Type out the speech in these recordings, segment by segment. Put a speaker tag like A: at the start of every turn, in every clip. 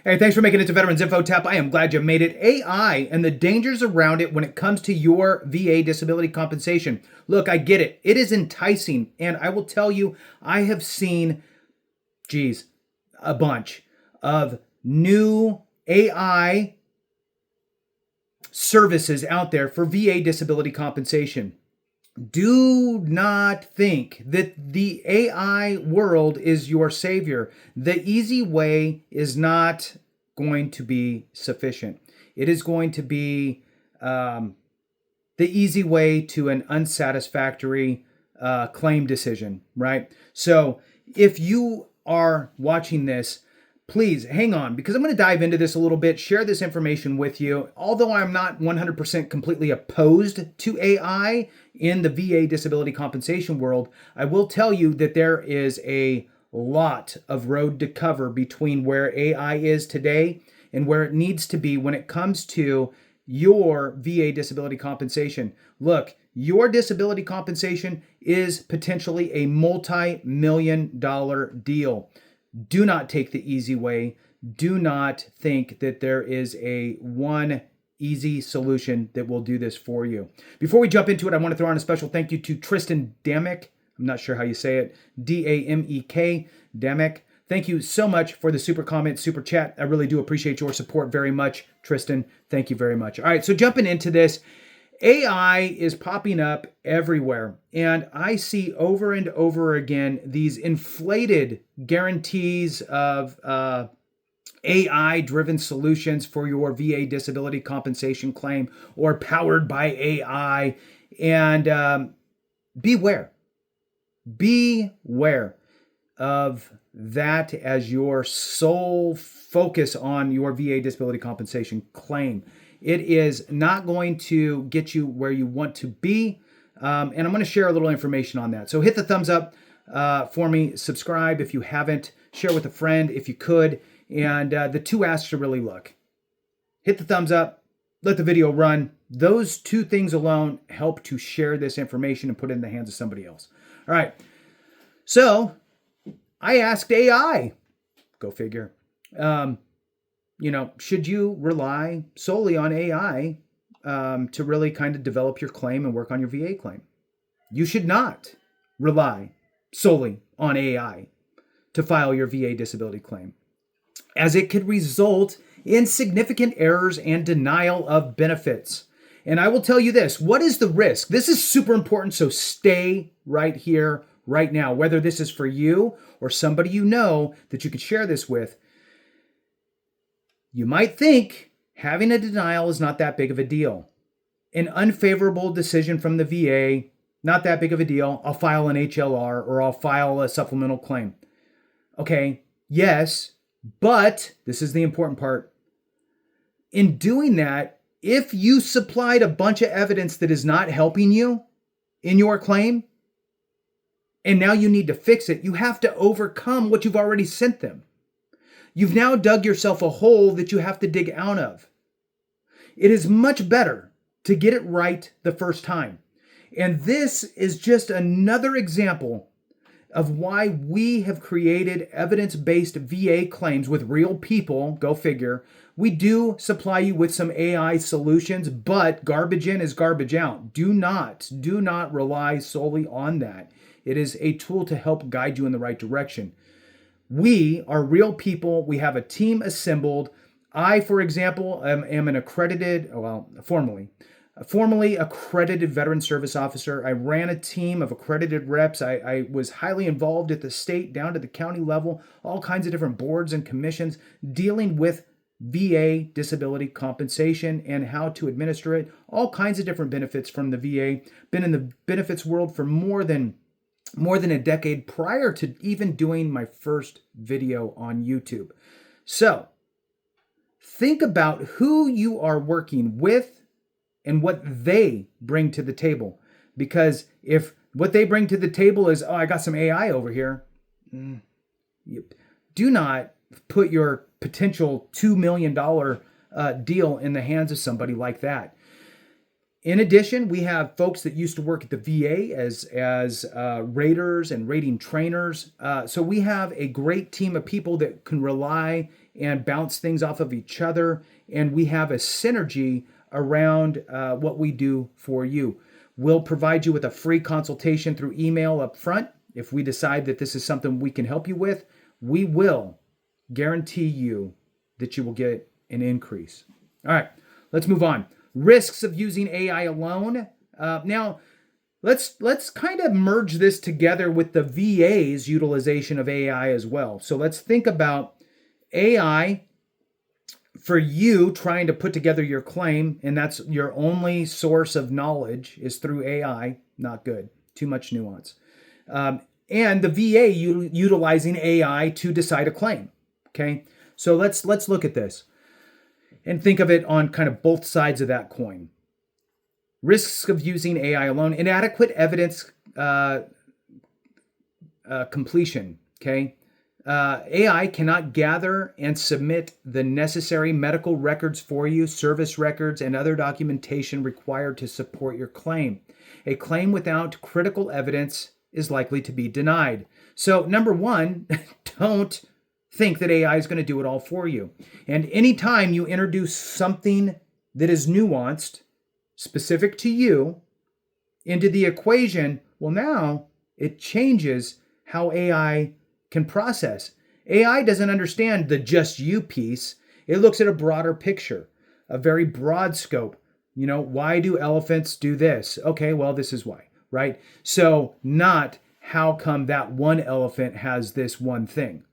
A: Hey, thanks for making it to Veterans Info Tap. I am glad you made it. AI and the dangers around it when it comes to your VA disability compensation. Look, I get it. It is enticing. And I will tell you, I have seen, a bunch of new AI services out there for VA disability compensation. Do not think that the AI world is your savior. The easy way is not going to be sufficient. It is going to be the easy way to an unsatisfactory claim decision, right? So if you are watching this, please hang on, because I'm going to dive into this a little bit, share this information with you. Although I'm not 100% completely opposed to AI in the VA disability compensation world, I will tell you that there is a lot of road to cover between where AI is today and where it needs to be when it comes to your VA disability compensation. Look, your disability compensation is potentially a multi-million-dollar deal. Do not take the easy way. Do not think that there is a one easy solution that will do this for you. Before we jump into it, I want to throw on a special thank you to Tristan Damek. I'm not sure how you say it. D-A-M-E-K, Damek. Thank you so much for the super comment, super chat. I really do appreciate your support very much, Tristan. Thank you very much. All right, so jumping into this, AI is popping up everywhere, and I see over and over again these inflated guarantees of AI-driven solutions for your VA disability compensation claim or powered by AI. And beware of that as your sole focus on your VA disability compensation claim. It is not going to get you where you want to be. And I'm going to share a little information on that. So hit the thumbs up for me. Subscribe if you haven't. Share with a friend if you could. And the two asks to really look. Hit the thumbs up. Let the video run. Those two things alone help to share this information and put it in the hands of somebody else. All right. So I asked AI. Go figure. Should you rely solely on AI to really kind of develop your claim and work on your VA claim? You should not rely solely on AI to file your VA disability claim, as it could result in significant errors and denial of benefits. And I will tell you this, what is the risk? This is super important, so stay right here, right now, whether this is for you or somebody you know that you could share this with. You might think having a denial is not that big of a deal. An unfavorable decision from the VA, not that big of a deal. I'll file an HLR or I'll file a supplemental claim. Okay, yes, but this is the important part. In doing that, if you supplied a bunch of evidence that is not helping you in your claim, and now you need to fix it, you have to overcome what you've already sent them. You've now dug yourself a hole that you have to dig out of. It is much better to get it right the first time. And this is just another example of why we have created evidence-based VA claims with real people, go figure. We do supply you with some AI solutions, but garbage in is garbage out. Do not rely solely on that. It is a tool to help guide you in the right direction. We are real people. We have a team assembled. I, for example, am an formally accredited veteran service officer. I ran a team of accredited reps. I was highly involved at the state down to the county level, all kinds of different boards and commissions dealing with VA disability compensation and how to administer it, all kinds of different benefits from the VA. Been in the benefits world for more than a decade prior to even doing my first video on YouTube. So think about who you are working with and what they bring to the table. Because if what they bring to the table is, I got some AI over here, do not put your potential $2 million deal in the hands of somebody like that. In addition, we have folks that used to work at the VA as raters and rating trainers. So we have a great team of people that can rely and bounce things off of each other. And we have a synergy around what we do for you. We'll provide you with a free consultation through email up front. If we decide that this is something we can help you with, we will guarantee you that you will get an increase. All right, let's move on. Risks of using AI alone. Now, let's kind of merge this together with the VA's utilization of AI as well. So let's think about AI for you trying to put together your claim, and that's your only source of knowledge is through AI. Not good. Too much nuance. And the VA utilizing AI to decide a claim. Okay, so let's look at this and think of it on kind of both sides of that coin. Risks of using AI alone: inadequate evidence completion. Okay. AI cannot gather and submit the necessary medical records for you, service records, and other documentation required to support your claim. A claim without critical evidence is likely to be denied. So, number one, don't think that AI is going to do it all for you. And anytime you introduce something that is nuanced, specific to you, into the equation, well, now it changes how AI can process. AI doesn't understand the just you piece. It looks at a broader picture, a very broad scope. Why do elephants do this? Okay, well, this is why, right? So not how come that one elephant has this one thing,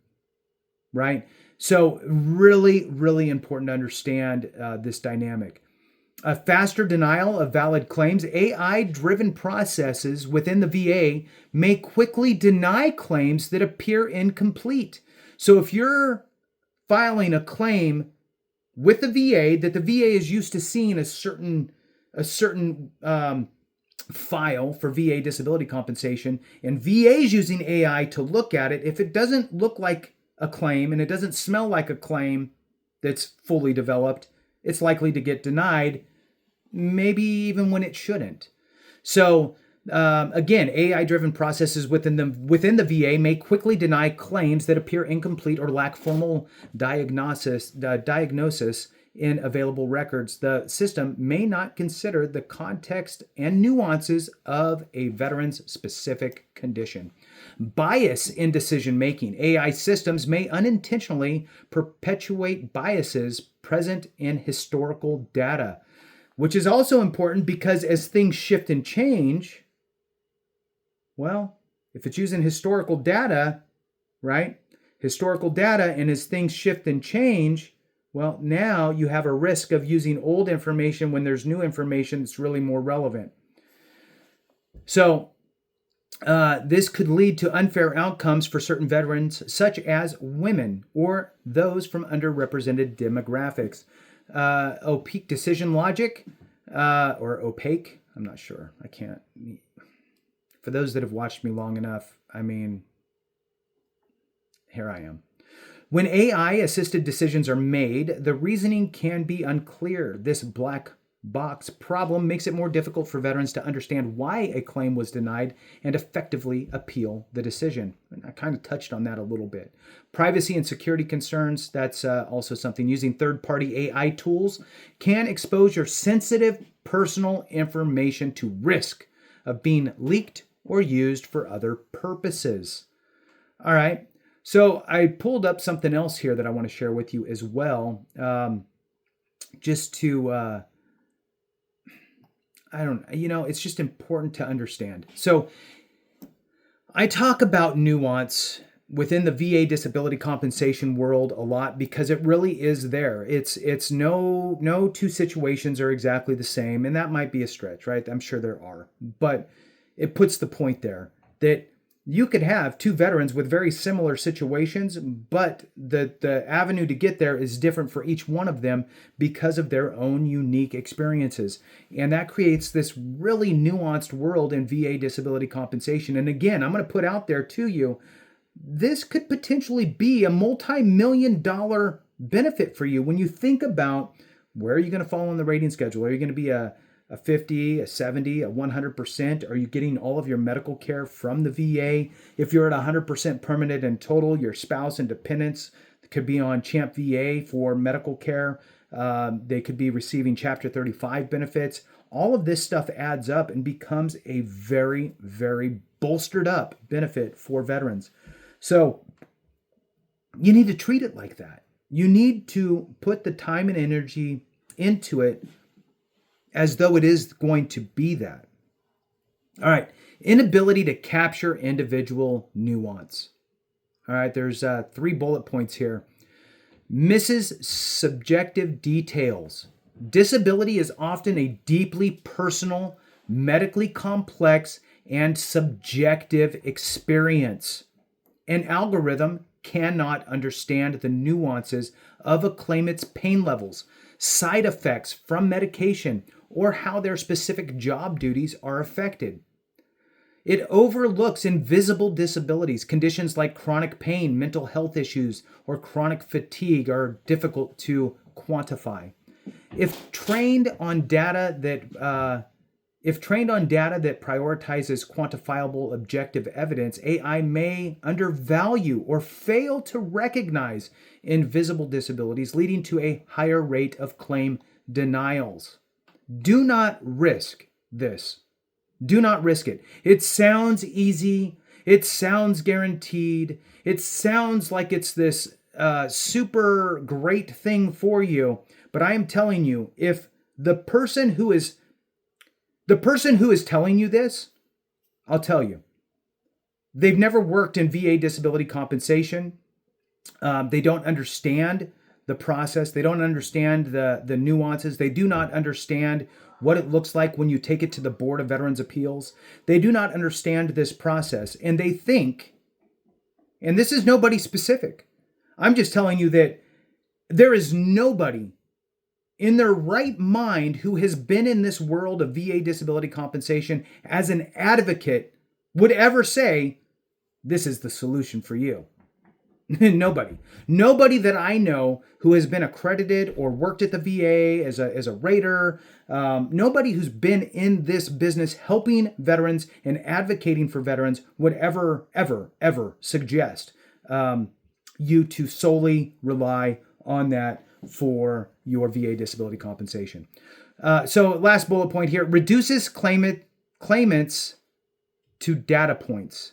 A: right? So really, really important to understand this dynamic. A faster denial of valid claims. AI-driven processes within the VA may quickly deny claims that appear incomplete. So if you're filing a claim with the VA that the VA is used to seeing a certain file for VA disability compensation, and VA is using AI to look at it, if it doesn't look like a claim and it doesn't smell like a claim that's fully developed, it's likely to get denied, maybe even when it shouldn't. So again, AI-driven processes within the VA may quickly deny claims that appear incomplete or lack formal diagnosis in available records. The system may not consider the context and nuances of a veteran's specific condition. Bias in decision-making. AI systems may unintentionally perpetuate biases present in historical data, which is also important because as things shift and change, well, if it's using historical data, right? Historical data, and as things shift and change, well, now you have a risk of using old information when there's new information that's really more relevant. So this could lead to unfair outcomes for certain veterans, such as women or those from underrepresented demographics. Opaque decision logic, or opaque, I'm not sure. I can't. For those that have watched me long enough, here I am. When AI-assisted decisions are made, the reasoning can be unclear. This black box problem makes it more difficult for veterans to understand why a claim was denied and effectively appeal the decision. And I kind of touched on that a little bit. Privacy and security concerns, that's also something. Using third-party AI tools can expose your sensitive personal information to risk of being leaked or used for other purposes. All right. So I pulled up something else here that I want to share with you as well, just to, it's just important to understand. So I talk about nuance within the VA disability compensation world a lot because it really is there. It's no two situations are exactly the same, and that might be a stretch, right? I'm sure there are, but it puts the point there that you could have two veterans with very similar situations, but the avenue to get there is different for each one of them because of their own unique experiences. And that creates this really nuanced world in VA disability compensation. And again, I'm going to put out there to you, this could potentially be a multi-million-dollar benefit for you when you think about where are you going to fall on the rating schedule. Are you going to be a 50, a 70, a 100%? Are you getting all of your medical care from the VA? If you're at 100% permanent and total, your spouse and dependents could be on Champ VA for medical care. They could be receiving Chapter 35 benefits. All of this stuff adds up and becomes a very, very bolstered up benefit for veterans. So you need to treat it like that. You need to put the time and energy into it as though it is going to be that. All right, inability to capture individual nuance. All right, there's 3 bullet points here. Misses subjective details. Disability is often a deeply personal, medically complex, and subjective experience. An algorithm cannot understand the nuances of a claimant's pain levels, side effects from medication, or how their specific job duties are affected. It overlooks invisible disabilities. Conditions like chronic pain, mental health issues, or chronic fatigue are difficult to quantify. If trained on data that prioritizes quantifiable objective evidence, AI may undervalue or fail to recognize invisible disabilities, leading to a higher rate of claim denials. Do not risk this. Do not risk it. It sounds easy. It sounds guaranteed. It sounds like it's this super great thing for you. But I am telling you, if the person who is telling you this, I'll tell you, they've never worked in VA disability compensation. They don't understand the process. They don't understand the nuances. They do not understand what it looks like when you take it to the Board of Veterans Appeals. They do not understand this process. And they think, and this is nobody specific, I'm just telling you that there is nobody in their right mind who has been in this world of VA disability compensation as an advocate would ever say, this is the solution for you. Nobody that I know who has been accredited or worked at the VA as a rater, nobody who's been in this business helping veterans and advocating for veterans would ever suggest you to solely rely on that for your VA disability compensation. So last bullet point here, reduces claimants to data points.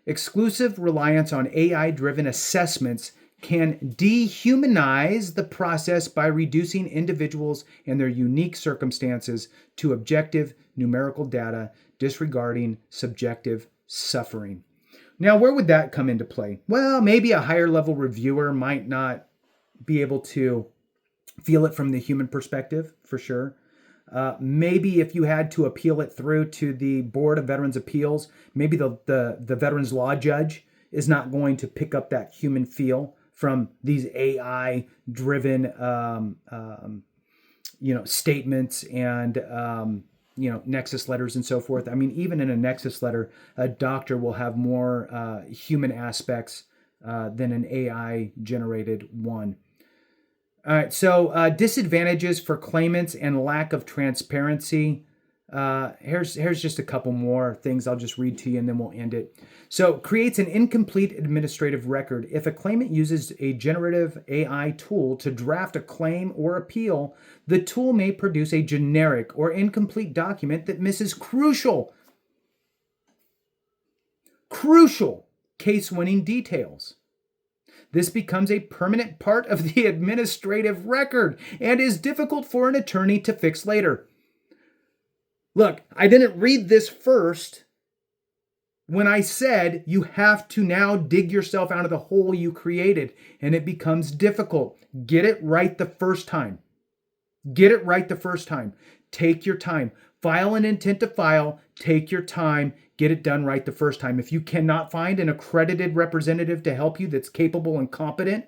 A: Exclusive reliance on AI-driven assessments can dehumanize the process by reducing individuals and their unique circumstances to objective numerical data, disregarding subjective suffering. Now, where would that come into play? Well, maybe a higher level reviewer might not be able to feel it from the human perspective, for sure. Maybe if you had to appeal it through to the Board of Veterans Appeals, maybe the Veterans Law Judge is not going to pick up that human feel from these AI-driven, statements and Nexus letters and so forth. I mean, even in a Nexus letter, a doctor will have more human aspects than an AI-generated one. All right, so disadvantages for claimants and lack of transparency. Here's just a couple more things I'll just read to you and then we'll end it. So, creates an incomplete administrative record. If a claimant uses a generative AI tool to draft a claim or appeal, the tool may produce a generic or incomplete document that misses crucial case-winning details. This becomes a permanent part of the administrative record and is difficult for an attorney to fix later. Look, I didn't read this first when I said you have to now dig yourself out of the hole you created, and it becomes difficult. Get it right the first time. Get it right the first time. Take your time. File an intent to file. Take your time. Get it done right the first time. If you cannot find an accredited representative to help you that's capable and competent,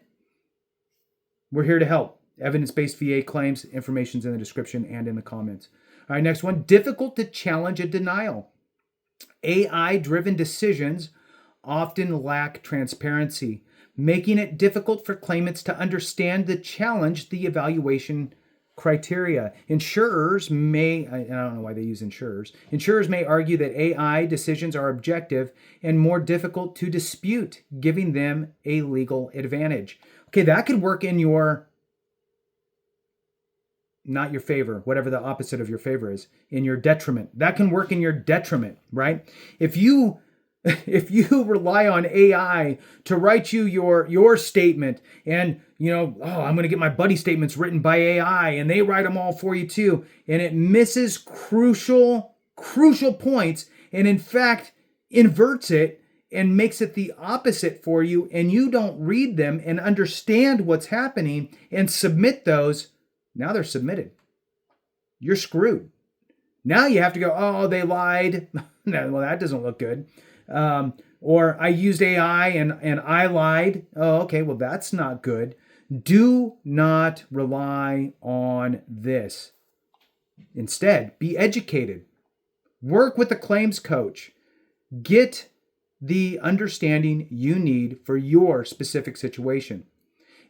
A: we're here to help. Evidence-based VA claims, information's in the description and in the comments. All right, next one, difficult to challenge a denial. AI-driven decisions often lack transparency, making it difficult for claimants to understand the challenge the evaluation criteria. Insurers may, I don't know why they use insurers. Insurers may argue that AI decisions are objective and more difficult to dispute, giving them a legal advantage. Okay, that could work in your, not your favor, whatever the opposite of your favor is, in your detriment. That can work in your detriment, right? If you rely on AI to write you your statement, and I'm going to get my buddy statements written by AI and they write them all for you too, and it misses crucial points, and in fact inverts it and makes it the opposite for you, and you don't read them and understand what's happening and submit those, now they're submitted. You're screwed. Now you have to go, oh, they lied. No, well, that doesn't look good. Or I used AI and I lied. Oh, okay, well, that's not good. Do not rely on this. Instead, be educated. Work with a claims coach. Get the understanding you need for your specific situation.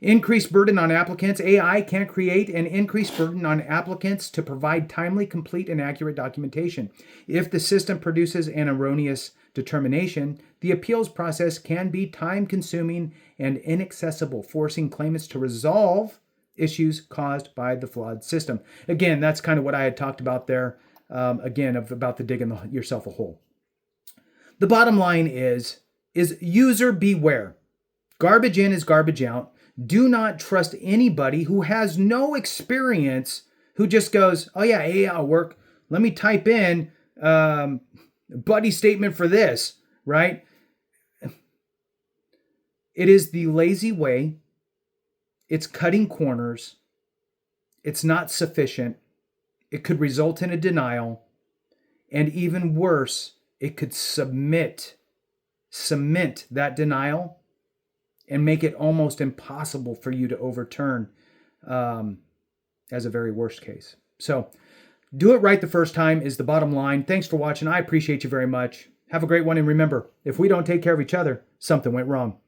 A: Increased burden on applicants. AI can create an increased burden on applicants to provide timely, complete, and accurate documentation. If the system produces an erroneous determination, the appeals process can be time-consuming and inaccessible, forcing claimants to resolve issues caused by the flawed system. Again, that's kind of what I had talked about there, about the digging yourself a hole. The bottom line is user beware. Garbage in is garbage out. Do not trust anybody who has no experience, who just goes, oh yeah, AI will work. Let me type in buddy statement for this, right? It is the lazy way. It's cutting corners. It's not sufficient. It could result in a denial. And even worse, it could cement that denial and make it almost impossible for you to overturn as a very worst case. So do it right the first time is the bottom line. Thanks for watching. I appreciate you very much. Have a great one. And remember, if we don't take care of each other, something went wrong.